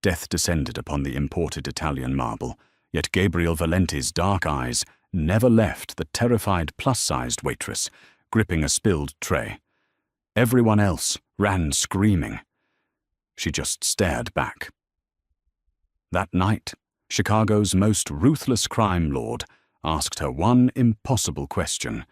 Death descended upon the imported Italian marble, yet Gabriel Valenti's dark eyes never left the terrified plus-sized waitress, gripping a spilled tray. Everyone else ran screaming. She just stared back. That night, Chicago's most ruthless crime lord asked her one impossible question,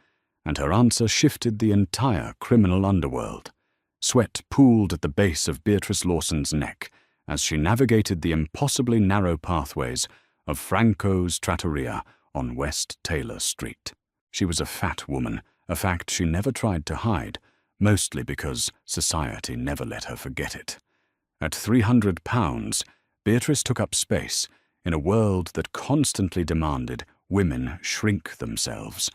and her answer shifted the entire criminal underworld. Sweat pooled at the base of Beatrice Lawson's neck as she navigated the impossibly narrow pathways of Franco's Trattoria on West Taylor Street. She was a fat woman, a fact she never tried to hide, mostly because society never let her forget it. At 300 pounds, Beatrice took up space in a world that constantly demanded women shrink themselves.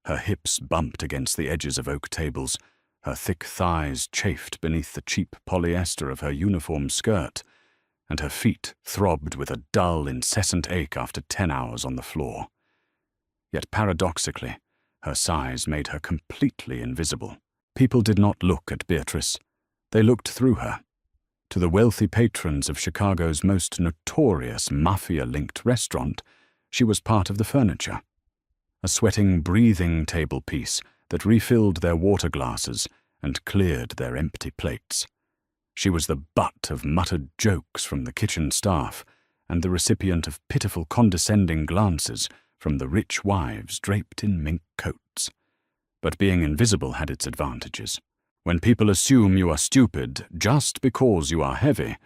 Her hips bumped against the edges of oak tables, her thick thighs chafed beneath the cheap polyester of her uniform skirt, and her feet throbbed with a dull, incessant ache after 10 hours on the floor. Yet paradoxically, her size made her completely invisible. People did not look at Beatrice. They looked through her. To the wealthy patrons of Chicago's most notorious mafia-linked restaurant, she was part of the furniture. A sweating, breathing table piece that refilled their water glasses and cleared their empty plates. She was the butt of muttered jokes from the kitchen staff and the recipient of pitiful, condescending glances from the rich wives draped in mink coats. But being invisible had its advantages. When people assume you are stupid just because you are heavy,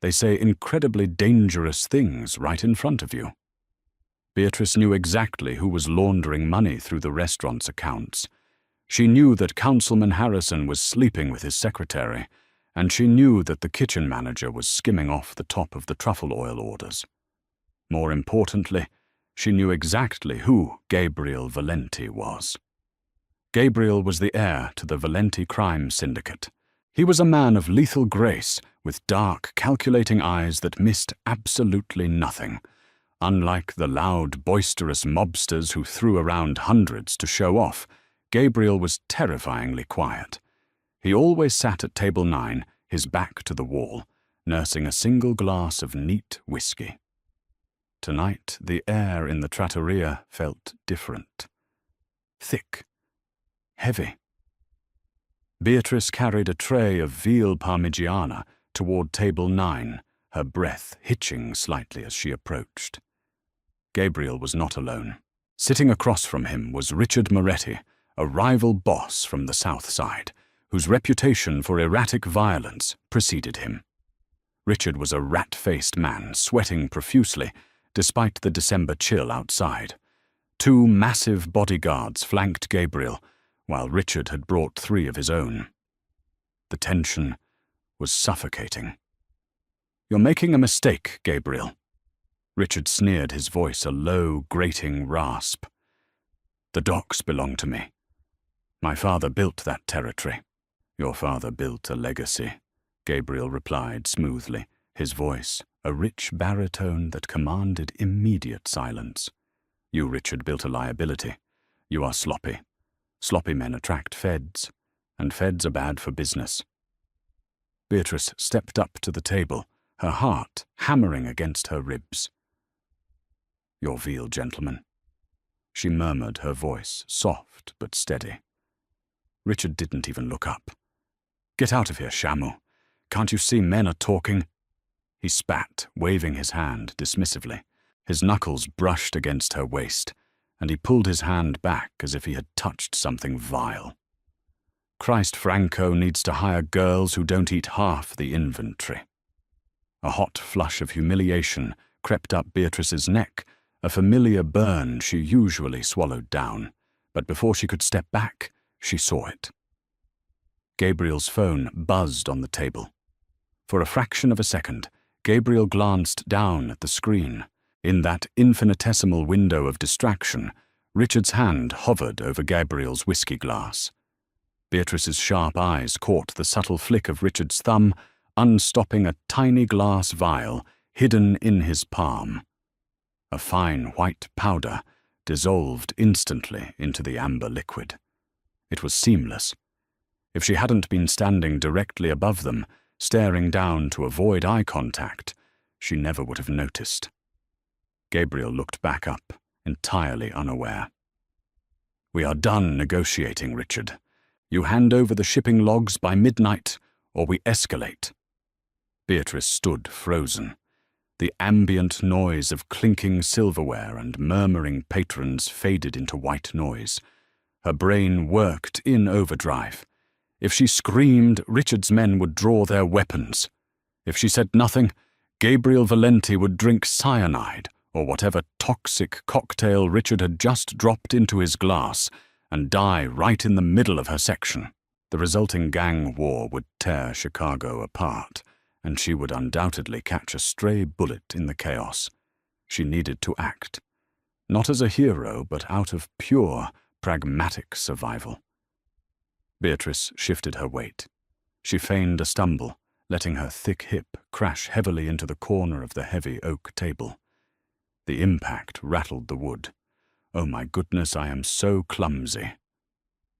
they say incredibly dangerous things right in front of you. Beatrice knew exactly who was laundering money through the restaurant's accounts. She knew that Councilman Harrison was sleeping with his secretary, and she knew that the kitchen manager was skimming off the top of the truffle oil orders. More importantly, she knew exactly who Gabriel Valenti was. Gabriel was the heir to the Valenti crime syndicate. He was a man of lethal grace, with dark, calculating eyes that missed absolutely nothing. Unlike the loud, boisterous mobsters who threw around hundreds to show off, Gabriel was terrifyingly quiet. He always sat at table 9, his back to the wall, nursing a single glass of neat whiskey. Tonight, the air in the trattoria felt different. Thick. Heavy. Beatrice carried a tray of veal parmigiana toward table 9, her breath hitching slightly as she approached. Gabriel was not alone. Sitting across from him was Richard Moretti, a rival boss from the South Side, whose reputation for erratic violence preceded him. Richard was a rat-faced man, sweating profusely, despite the December chill outside. 2 massive bodyguards flanked Gabriel, while Richard had brought 3 of his own. The tension was suffocating. "You're making a mistake, Gabriel." Richard sneered, his voice a low, grating rasp. "The docks belong to me. My father built that territory." "Your father built a legacy," Gabriel replied smoothly, his voice a rich baritone that commanded immediate silence. "You, Richard, built a liability. You are sloppy. Sloppy men attract feds, and feds are bad for business." Beatrice stepped up to the table, her heart hammering against her ribs. "Your veal, gentlemen," she murmured, her voice soft but steady. Richard didn't even look up. "Get out of here, Shamu. Can't you see men are talking?" He spat, waving his hand dismissively. His knuckles brushed against her waist, and he pulled his hand back as if he had touched something vile. Christ, Franco needs to hire girls who don't eat half the inventory. A hot flush of humiliation crept up Beatrice's neck, a familiar burn she usually swallowed down, but before she could step back, she saw it. Gabriel's phone buzzed on the table. For a fraction of a second, Gabriel glanced down at the screen. In that infinitesimal window of distraction, Richard's hand hovered over Gabriel's whiskey glass. Beatrice's sharp eyes caught the subtle flick of Richard's thumb, unstopping a tiny glass vial hidden in his palm. A fine white powder dissolved instantly into the amber liquid. It was seamless. If she hadn't been standing directly above them, staring down to avoid eye contact, she never would have noticed. Gabriel looked back up, entirely unaware. "We are done negotiating, Richard. You hand over the shipping logs by midnight, or we escalate." Beatrice stood frozen. The ambient noise of clinking silverware and murmuring patrons faded into white noise. Her brain worked in overdrive. If she screamed, Richard's men would draw their weapons. If she said nothing, Gabriel Valenti would drink cyanide, or whatever toxic cocktail Richard had just dropped into his glass, and die right in the middle of her section. The resulting gang war would tear Chicago apart, and she would undoubtedly catch a stray bullet in the chaos. She needed to act, not as a hero, but out of pure, pragmatic survival. Beatrice shifted her weight. She feigned a stumble, letting her thick hip crash heavily into the corner of the heavy oak table. The impact rattled the wood. "Oh my goodness, I am so clumsy."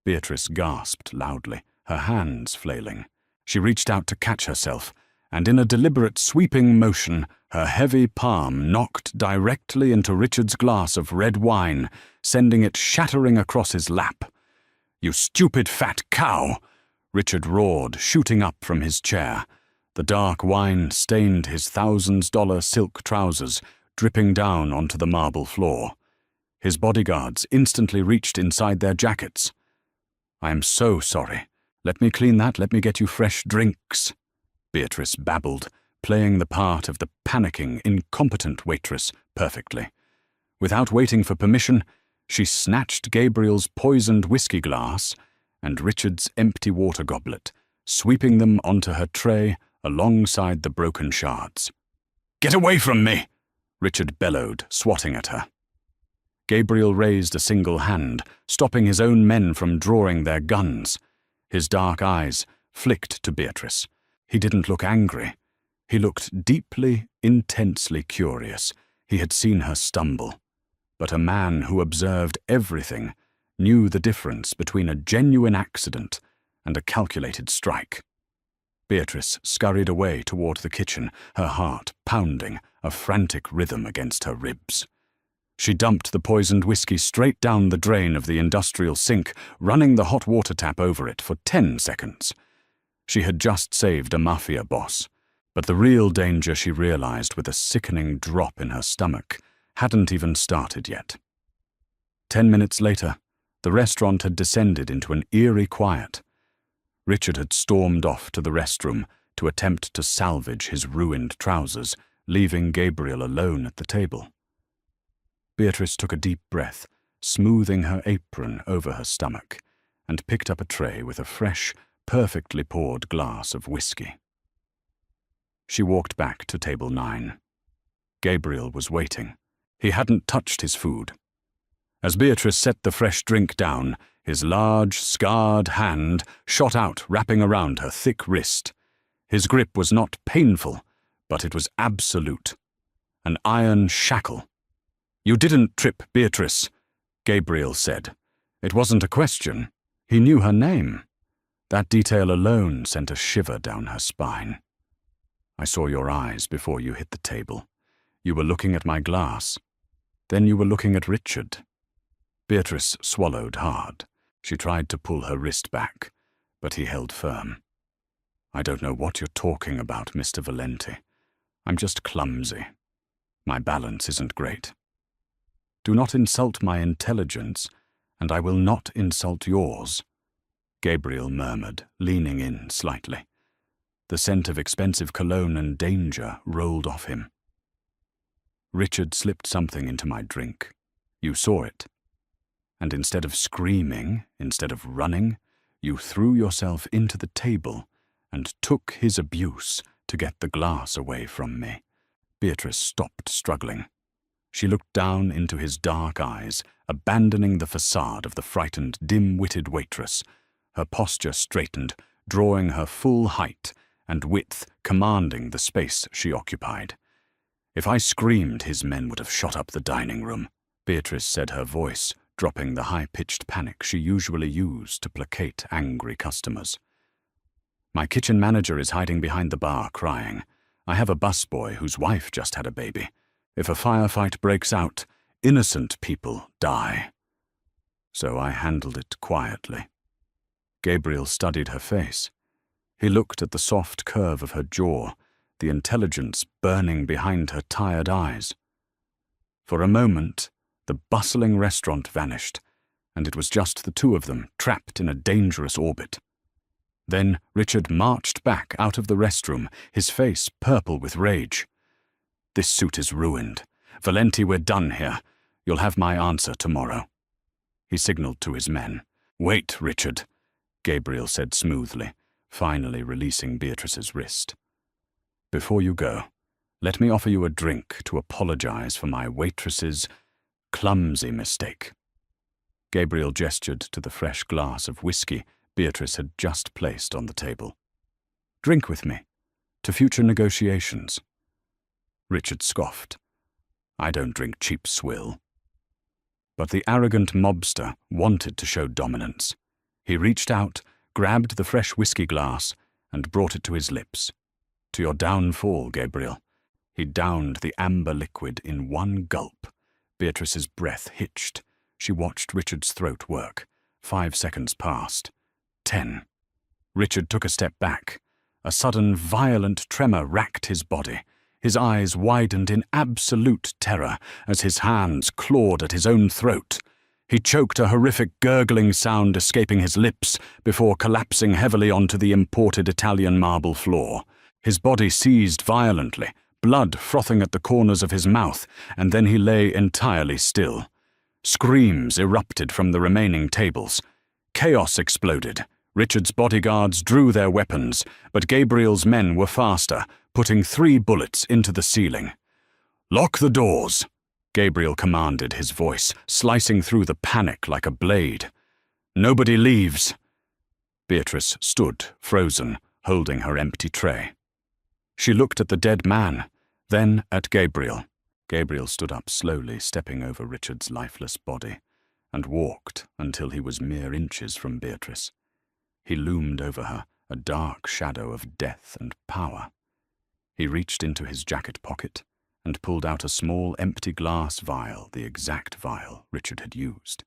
Beatrice gasped loudly, her hands flailing. She reached out to catch herself, and in a deliberate sweeping motion, her heavy palm knocked directly into Richard's glass of red wine, sending it shattering across his lap. "You stupid fat cow!" Richard roared, shooting up from his chair. The dark wine stained his $1,000 silk trousers, dripping down onto the marble floor. His bodyguards instantly reached inside their jackets. "I am so sorry. Let me clean that, let me get you fresh drinks," Beatrice babbled, playing the part of the panicking, incompetent waitress perfectly. Without waiting for permission, she snatched Gabriel's poisoned whiskey glass and Richard's empty water goblet, sweeping them onto her tray alongside the broken shards. "Get away from me!" Richard bellowed, swatting at her. Gabriel raised a single hand, stopping his own men from drawing their guns. His dark eyes flicked to Beatrice. He didn't look angry. He looked deeply, intensely curious. He had seen her stumble. But a man who observed everything knew the difference between a genuine accident and a calculated strike. Beatrice scurried away toward the kitchen, her heart pounding, a frantic rhythm against her ribs. She dumped the poisoned whiskey straight down the drain of the industrial sink, running the hot water tap over it for 10 seconds. She had just saved a mafia boss, but the real danger, she realized with a sickening drop in her stomach, hadn't even started yet. 10 minutes later, the restaurant had descended into an eerie quiet. Richard had stormed off to the restroom to attempt to salvage his ruined trousers, leaving Gabriel alone at the table. Beatrice took a deep breath, smoothing her apron over her stomach, and picked up a tray with a fresh, perfectly poured glass of whiskey. She walked back to table 9. Gabriel was waiting. He hadn't touched his food. As Beatrice set the fresh drink down, his large, scarred hand shot out, wrapping around her thick wrist. His grip was not painful, but it was absolute. An iron shackle. "You didn't trip Beatrice," Gabriel said. It wasn't a question. He knew her name. That detail alone sent a shiver down her spine. "I saw your eyes before you hit the table. You were looking at my glass. Then you were looking at Richard." Beatrice swallowed hard. She tried to pull her wrist back, but he held firm. "I don't know what you're talking about, Mr. Valenti. I'm just clumsy. My balance isn't great. Do not insult my intelligence, and I will not insult yours," Gabriel murmured, leaning in slightly. The scent of expensive cologne and danger rolled off him. "Richard slipped something into my drink. You saw it. And instead of screaming, instead of running, you threw yourself into the table and took his abuse to get the glass away from me." Beatrice stopped struggling. She looked down into his dark eyes, abandoning the facade of the frightened, dim-witted waitress. Her posture straightened, drawing her full height and width commanding the space she occupied. "If I screamed, his men would have shot up the dining room," Beatrice said, her voice dropping the high-pitched panic she usually used to placate angry customers. "My kitchen manager is hiding behind the bar, crying. I have a busboy whose wife just had a baby. If a firefight breaks out, innocent people die. So I handled it quietly. Gabriel studied her face. He looked at the soft curve of her jaw, the intelligence burning behind her tired eyes. For a moment, the bustling restaurant vanished, and it was just the two of them trapped in a dangerous orbit. Then Richard marched back out of the restroom, his face purple with rage. "This suit is ruined. Valenti, we're done here. You'll have my answer tomorrow." He signaled to his men. "Wait, Richard," Gabriel said smoothly, finally releasing Beatrice's wrist. "Before you go, let me offer you a drink to apologize for my waitress's clumsy mistake." Gabriel gestured to the fresh glass of whiskey Beatrice had just placed on the table. "Drink with me, to future negotiations." Richard scoffed. "I don't drink cheap swill." But the arrogant mobster wanted to show dominance. He reached out, grabbed the fresh whiskey glass, and brought it to his lips. "To your downfall, Gabriel." He downed the amber liquid in one gulp. Beatrice's breath hitched. She watched Richard's throat work. 5 seconds passed. 10. Richard took a step back. A sudden, violent tremor racked his body. His eyes widened in absolute terror as his hands clawed at his own throat. He choked, a horrific gurgling sound escaping his lips before collapsing heavily onto the imported Italian marble floor. His body seized violently, blood frothing at the corners of his mouth, and then he lay entirely still. Screams erupted from the remaining tables. Chaos exploded. Richard's bodyguards drew their weapons, but Gabriel's men were faster, putting 3 bullets into the ceiling. "Lock the doors," Gabriel commanded, his voice slicing through the panic like a blade. "Nobody leaves." Beatrice stood, frozen, holding her empty tray. She looked at the dead man, then at Gabriel. Gabriel stood up slowly, stepping over Richard's lifeless body, and walked until he was mere inches from Beatrice. He loomed over her, a dark shadow of death and power. He reached into his jacket pocket and pulled out a small empty glass vial, the exact vial Richard had used.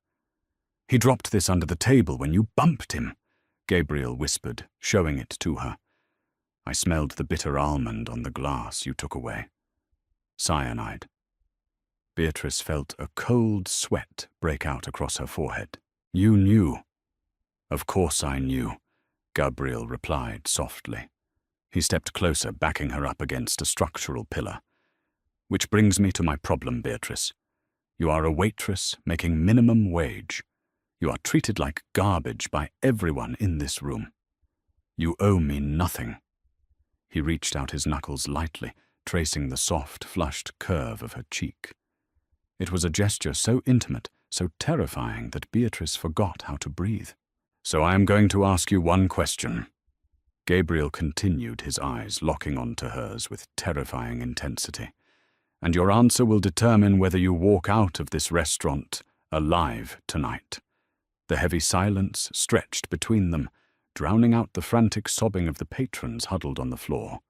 "He dropped this under the table when you bumped him," Gabriel whispered, showing it to her. "I smelled the bitter almond on the glass you took away. Cyanide." Beatrice felt a cold sweat break out across her forehead. "You knew." "Of course I knew," Gabriel replied softly. He stepped closer, backing her up against a structural pillar. "Which brings me to my problem, Beatrice. You are a waitress making minimum wage. You are treated like garbage by everyone in this room. You owe me nothing." He reached out his knuckles lightly, tracing the soft, flushed curve of her cheek. It was a gesture so intimate, so terrifying that Beatrice forgot how to breathe. "So I am going to ask you one question." Gabriel continued, his eyes locking onto hers with terrifying intensity. "And your answer will determine whether you walk out of this restaurant alive tonight." The heavy silence stretched between them, drowning out the frantic sobbing of the patrons huddled on the floor.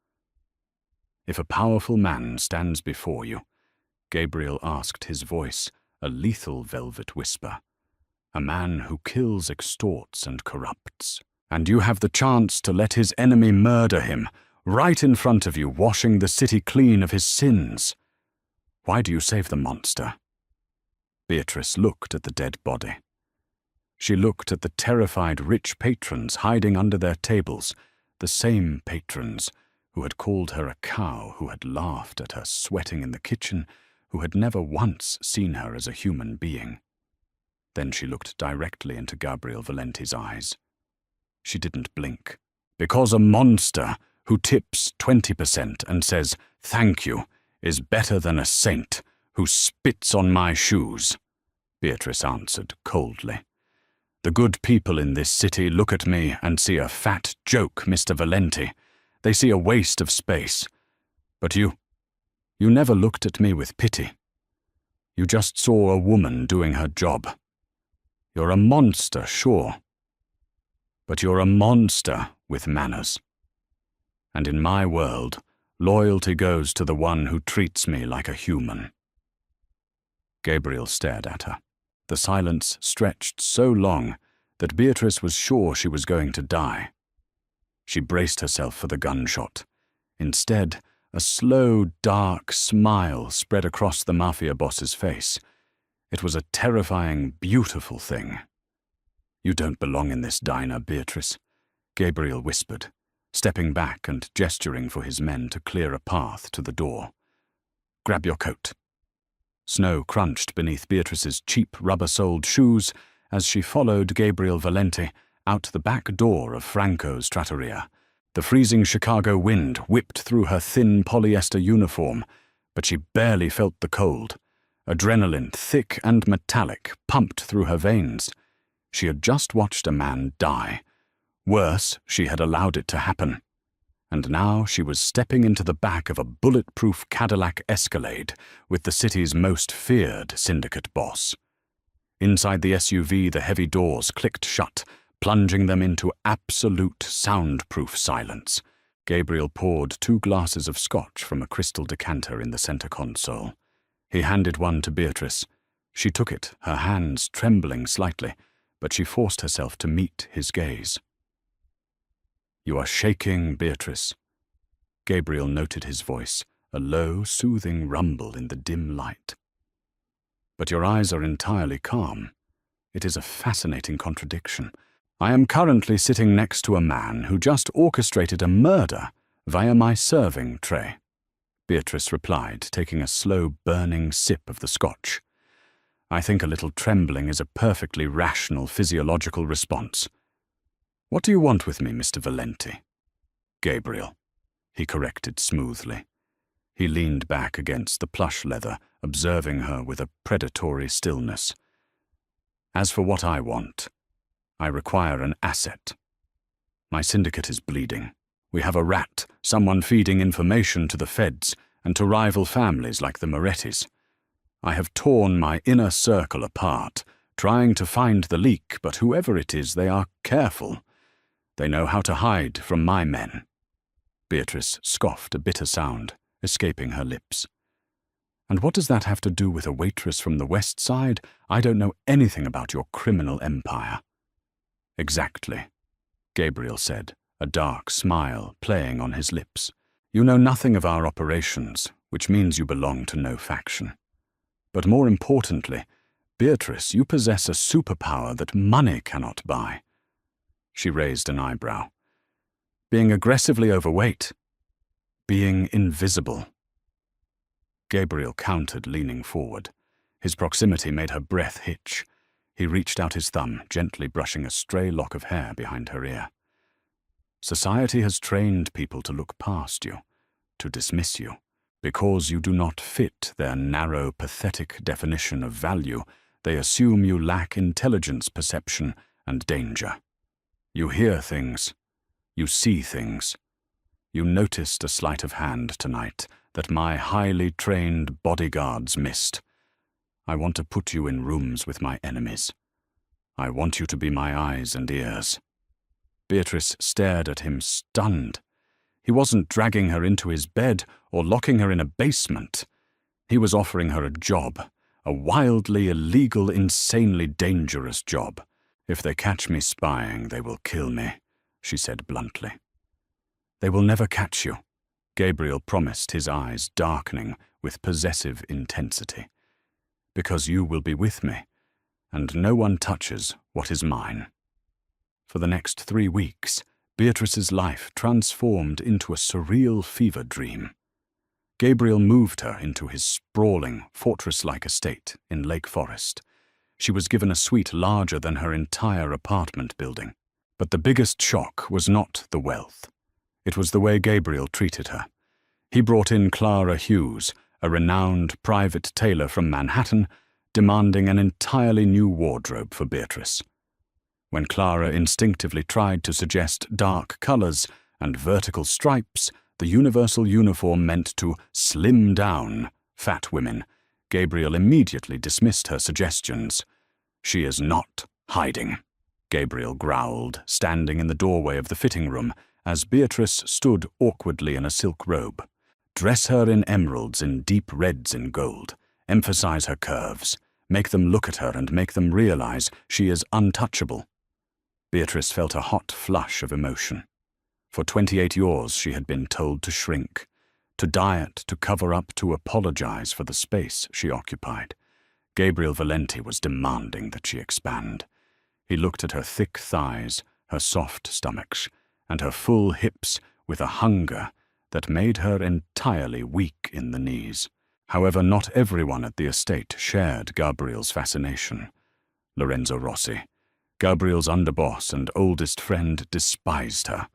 "If a powerful man stands before you," Gabriel asked, his voice a lethal velvet whisper, "a man who kills, extorts, and corrupts, and you have the chance to let his enemy murder him, right in front of you, washing the city clean of his sins, why do you save the monster?" Beatrice looked at the dead body. She looked at the terrified rich patrons hiding under their tables, the same patrons who had called her a cow, who had laughed at her sweating in the kitchen, who had never once seen her as a human being. Then she looked directly into Gabriel Valenti's eyes. She didn't blink. "Because a monster who tips 20% and says, 'Thank you,' is better than a saint who spits on my shoes," Beatrice answered coldly. "The good people in this city look at me and see a fat joke, Mr. Valenti. They see a waste of space. But you never looked at me with pity. You just saw a woman doing her job. You're a monster, sure. But you're a monster with manners. And in my world, Loyalty goes to the one who treats me like a human." Gabriel stared at her. The silence stretched so long that Beatrice was sure she was going to die. She braced herself for the gunshot. Instead, a slow, dark smile spread across the Mafia boss's face. It was a terrifying, beautiful thing. "You don't belong in this diner, Beatrice," Gabriel whispered, stepping back and gesturing for his men to clear a path to the door. "Grab your coat." Snow crunched beneath Beatrice's cheap rubber-soled shoes as she followed Gabriel Valenti out the back door of Franco's trattoria. The freezing Chicago wind whipped through her thin polyester uniform, but she barely felt the cold. Adrenaline, thick and metallic, pumped through her veins. She had just watched a man die. Worse, she had allowed it to happen. And now she was stepping into the back of a bulletproof Cadillac Escalade with the city's most feared syndicate boss. Inside the SUV, the heavy doors clicked shut, plunging them into absolute soundproof silence. Gabriel poured 2 glasses of scotch from a crystal decanter in the center console. He handed one to Beatrice. She took it, her hands trembling slightly, but she forced herself to meet his gaze. "You are shaking, Beatrice." Gabriel noted his voice, a low, soothing rumble in the dim light. "But your eyes are entirely calm. It is a fascinating contradiction. I am currently sitting next to a man who just orchestrated a murder via my serving tray," Beatrice replied, taking a slow, burning sip of the scotch. "I think a little trembling is a perfectly rational physiological response. What do you want with me, Mr. Valenti?" "Gabriel," he corrected smoothly. He leaned back against the plush leather, observing her with a predatory stillness. "As for what I want, I require an asset. My syndicate is bleeding. We have a rat, someone feeding information to the feds and to rival families like the Morettis. I have torn my inner circle apart, trying to find the leak, but whoever it is, they are careful. They know how to hide from my men." Beatrice scoffed a bitter sound, escaping her lips. "And what does that have to do with a waitress from the West Side? I don't know anything about your criminal empire." "Exactly," Gabriel said, a dark smile playing on his lips. "You know nothing of our operations, which means you belong to no faction. But more importantly, Beatrice, you possess a superpower that money cannot buy." She raised an eyebrow. "Being aggressively overweight. Being invisible." Gabriel countered, leaning forward. His proximity made her breath hitch. He reached out his thumb, gently brushing a stray lock of hair behind her ear. "Society has trained people to look past you, to dismiss you. Because you do not fit their narrow, pathetic definition of value, they assume you lack intelligence, perception, and danger. You hear things. You see things. You noticed a sleight of hand tonight that my highly trained bodyguards missed. I want to put you in rooms with my enemies. I want you to be my eyes and ears." Beatrice stared at him, stunned. He wasn't dragging her into his bed or locking her in a basement. He was offering her a job, a wildly illegal, insanely dangerous job. "If they catch me spying, they will kill me," she said bluntly. "They will never catch you," Gabriel promised, his eyes darkening with possessive intensity. "Because you will be with me, and no one touches what is mine." For the next 3 weeks, Beatrice's life transformed into a surreal fever dream. Gabriel moved her into his sprawling, fortress-like estate in Lake Forest. She was given a suite larger than her entire apartment building. But the biggest shock was not the wealth. It was the way Gabriel treated her. He brought in Clara Hughes, a renowned private tailor from Manhattan, demanding an entirely new wardrobe for Beatrice. When Clara instinctively tried to suggest dark colors and vertical stripes, the universal uniform meant to slim down fat women, Gabriel immediately dismissed her suggestions. "She is not hiding," Gabriel growled, standing in the doorway of the fitting room as Beatrice stood awkwardly in a silk robe. Dress her in emeralds, in deep reds and gold. Emphasize her curves. Make them look at her and make them realize she is untouchable. Beatrice felt a hot flush of emotion. For 28 years she had been told to shrink, to diet, to cover up, to apologize for the space she occupied. Gabriel Valenti was demanding that she expand. He looked at her thick thighs, her soft stomachs, and her full hips with a hunger that made her entirely weak in the knees. However, not everyone at the estate shared Gabriel's fascination. Lorenzo Rossi, Gabriel's underboss and oldest friend, despised her.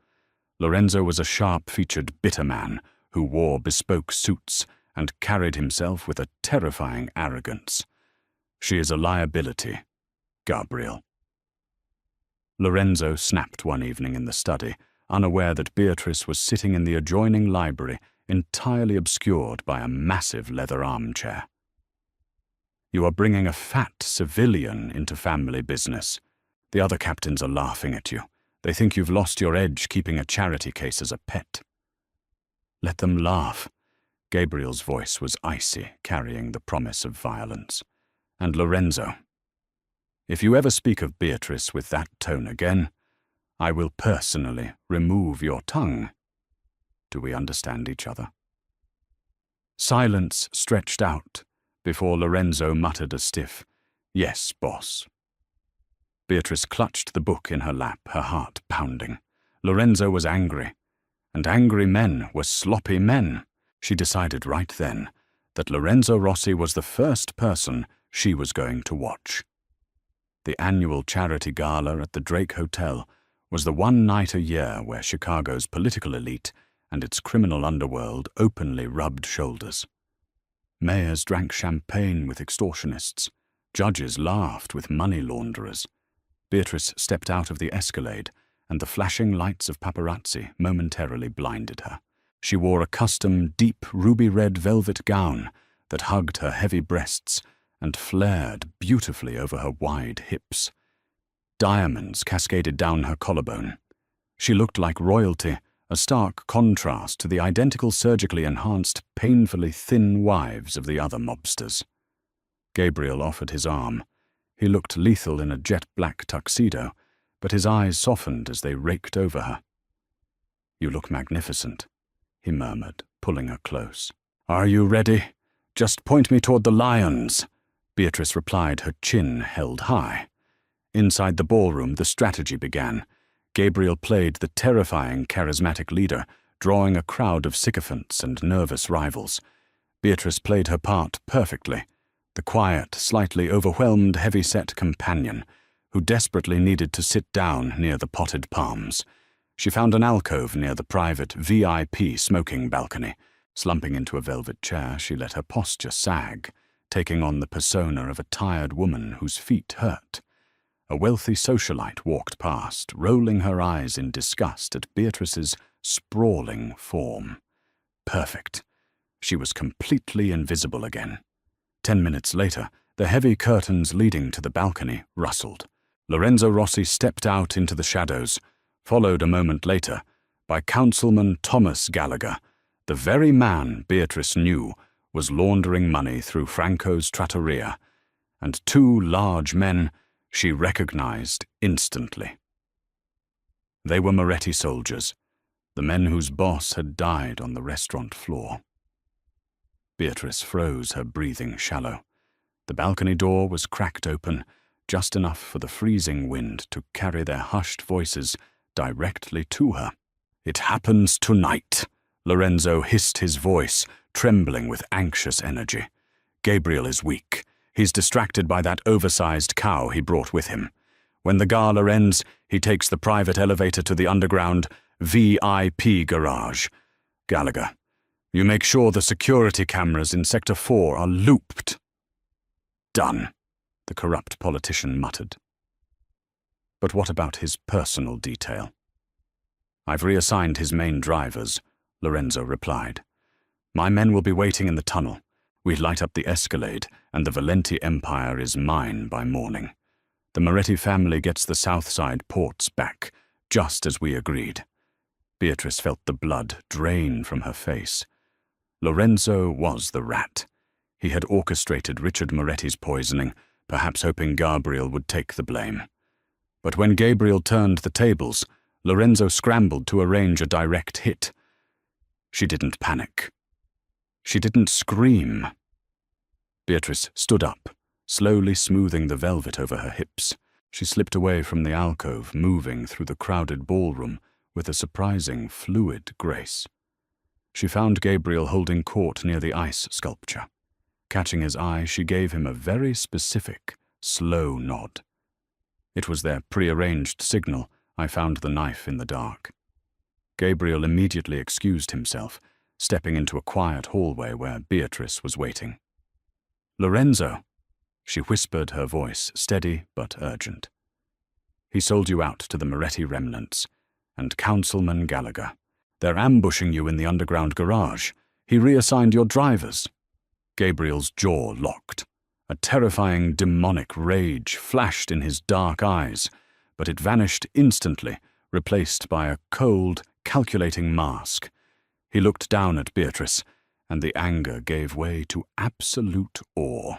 Lorenzo was a sharp-featured, bitter man who wore bespoke suits and carried himself with a terrifying arrogance. She is a liability, Gabriel. Lorenzo snapped one evening in the study, unaware that Beatrice was sitting in the adjoining library, entirely obscured by a massive leather armchair. You are bringing a fat civilian into family business. The other captains are laughing at you. They think you've lost your edge keeping a charity case as a pet. Let them laugh. Gabriel's voice was icy, carrying the promise of violence. And Lorenzo, if you ever speak of Beatrice with that tone again, I will personally remove your tongue. Do we understand each other? Silence stretched out before Lorenzo muttered a stiff, "Yes, boss." Beatrice clutched the book in her lap, her heart pounding. Lorenzo was angry, and angry men were sloppy men. She decided right then that Lorenzo Rossi was the first person she was going to watch. The annual charity gala at the Drake Hotel was the one night a year where Chicago's political elite and its criminal underworld openly rubbed shoulders. Mayors drank champagne with extortionists. Judges laughed with money launderers. Beatrice stepped out of the Escalade, and the flashing lights of paparazzi momentarily blinded her. She wore a custom, deep ruby-red velvet gown that hugged her heavy breasts and flared beautifully over her wide hips. Diamonds cascaded down her collarbone. She looked like royalty, a stark contrast to the identical surgically enhanced, painfully thin wives of the other mobsters. Gabriel offered his arm. He looked lethal in a jet-black tuxedo, but his eyes softened as they raked over her. "You look magnificent," he murmured, pulling her close. "Are you ready? Just point me toward the lions," Beatrice replied, her chin held high. Inside the ballroom, the strategy began. Gabriel played the terrifying, charismatic leader, drawing a crowd of sycophants and nervous rivals. Beatrice played her part perfectly, the quiet, slightly overwhelmed, heavy-set companion who desperately needed to sit down near the potted palms. She found an alcove near the private VIP smoking balcony. Slumping into a velvet chair, she let her posture sag, taking on the persona of a tired woman whose feet hurt. A wealthy socialite walked past, rolling her eyes in disgust at Beatrice's sprawling form. Perfect. She was completely invisible again. 10 minutes later, the heavy curtains leading to the balcony rustled. Lorenzo Rossi stepped out into the shadows, followed a moment later by Councilman Thomas Gallagher, the very man Beatrice knew was laundering money through Franco's trattoria, and two large men she recognized instantly. They were Moretti soldiers, the men whose boss had died on the restaurant floor. Beatrice froze, her breathing shallow. The balcony door was cracked open, just enough for the freezing wind to carry their hushed voices directly to her. "It happens tonight," Lorenzo hissed, his voice trembling with anxious energy. "Gabriel is weak. He's distracted by that oversized cow he brought with him. When the gala ends, he takes the private elevator to the underground VIP garage. Gallagher, you make sure the security cameras in Sector 4 are looped." "Done," the corrupt politician muttered. "But what about his personal detail?" "I've reassigned his main drivers," Lorenzo replied. "My men will be waiting in the tunnel. We light up the Escalade, and the Valenti Empire is mine by morning. The Moretti family gets the south side ports back, just as we agreed." Beatrice felt the blood drain from her face. Lorenzo was the rat. He had orchestrated Richard Moretti's poisoning, perhaps hoping Gabriel would take the blame. But when Gabriel turned the tables, Lorenzo scrambled to arrange a direct hit. She didn't panic. She didn't scream. Beatrice stood up, slowly smoothing the velvet over her hips. She slipped away from the alcove, moving through the crowded ballroom with a surprising, fluid grace. She found Gabriel holding court near the ice sculpture. Catching his eye, she gave him a very specific, slow nod. It was their prearranged signal. I found the knife in the dark. Gabriel immediately excused himself, stepping into a quiet hallway where Beatrice was waiting. "Lorenzo," she whispered, her voice steady but urgent. "He sold you out to the Moretti remnants, and Councilman Gallagher. They're ambushing you in the underground garage. He reassigned your drivers." Gabriel's jaw locked. A terrifying demonic rage flashed in his dark eyes, but it vanished instantly, replaced by a cold, calculating mask. He looked down at Beatrice, and the anger gave way to absolute awe.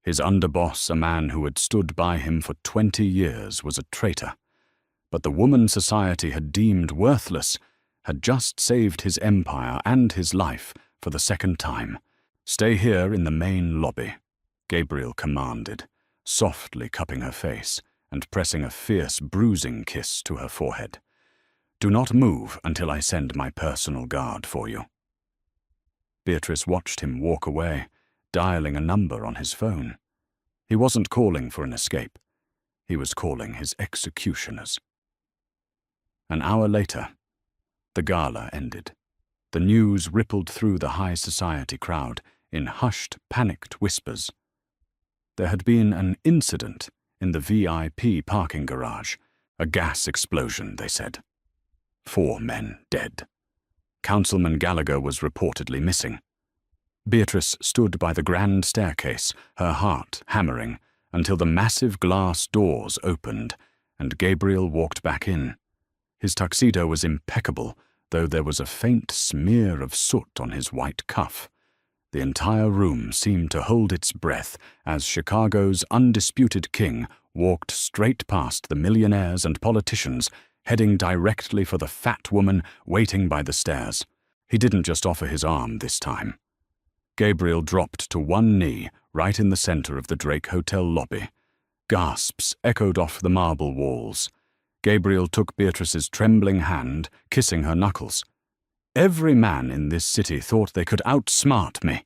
His underboss, a man who had stood by him for 20 years, was a traitor. But the woman society had deemed worthless had just saved his empire and his life for the second time. "Stay here in the main lobby," Gabriel commanded, softly cupping her face and pressing a fierce, bruising kiss to her forehead. "Do not move until I send my personal guard for you." Beatrice watched him walk away, dialing a number on his phone. He wasn't calling for an escape. He was calling his executioners. An hour later, the gala ended. The news rippled through the high society crowd in hushed, panicked whispers. There had been an incident in the VIP parking garage. A gas explosion, they said. 4 men dead. Councilman Gallagher was reportedly missing. Beatrice stood by the grand staircase, her heart hammering, until the massive glass doors opened and Gabriel walked back in. His tuxedo was impeccable, though there was a faint smear of soot on his white cuff. The entire room seemed to hold its breath as Chicago's undisputed king walked straight past the millionaires and politicians, heading directly for the fat woman waiting by the stairs. He didn't just offer his arm this time. Gabriel dropped to one knee right in the center of the Drake Hotel lobby. Gasps echoed off the marble walls. Gabriel took Beatrice's trembling hand, kissing her knuckles. "Every man in this city thought they could outsmart me,"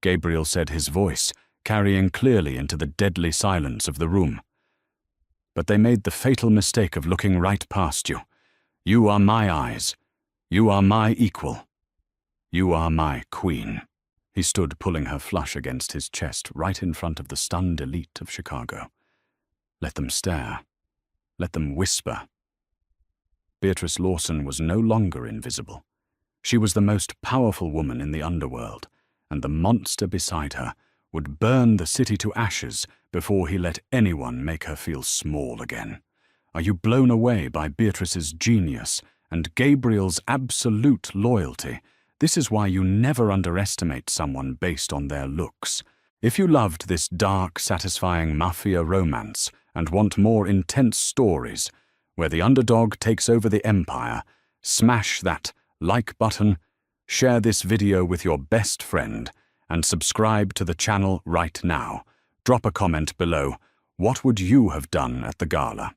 Gabriel said, his voice carrying clearly into the deadly silence of the room. "But they made the fatal mistake of looking right past you. You are my eyes. You are my equal. You are my queen." He stood pulling her flush against his chest right in front of the stunned elite of Chicago. Let them stare. Let them whisper. Beatrice Lawson was no longer invisible. She was the most powerful woman in the underworld, and the monster beside her would burn the city to ashes before he let anyone make her feel small again. Are you blown away by Beatrice's genius and Gabriel's absolute loyalty? This is why you never underestimate someone based on their looks. If you loved this dark, satisfying mafia romance and want more intense stories where the underdog takes over the empire, smash that like button, share this video with your best friend, and subscribe to the channel right now. Drop a comment below. What would you have done at the gala?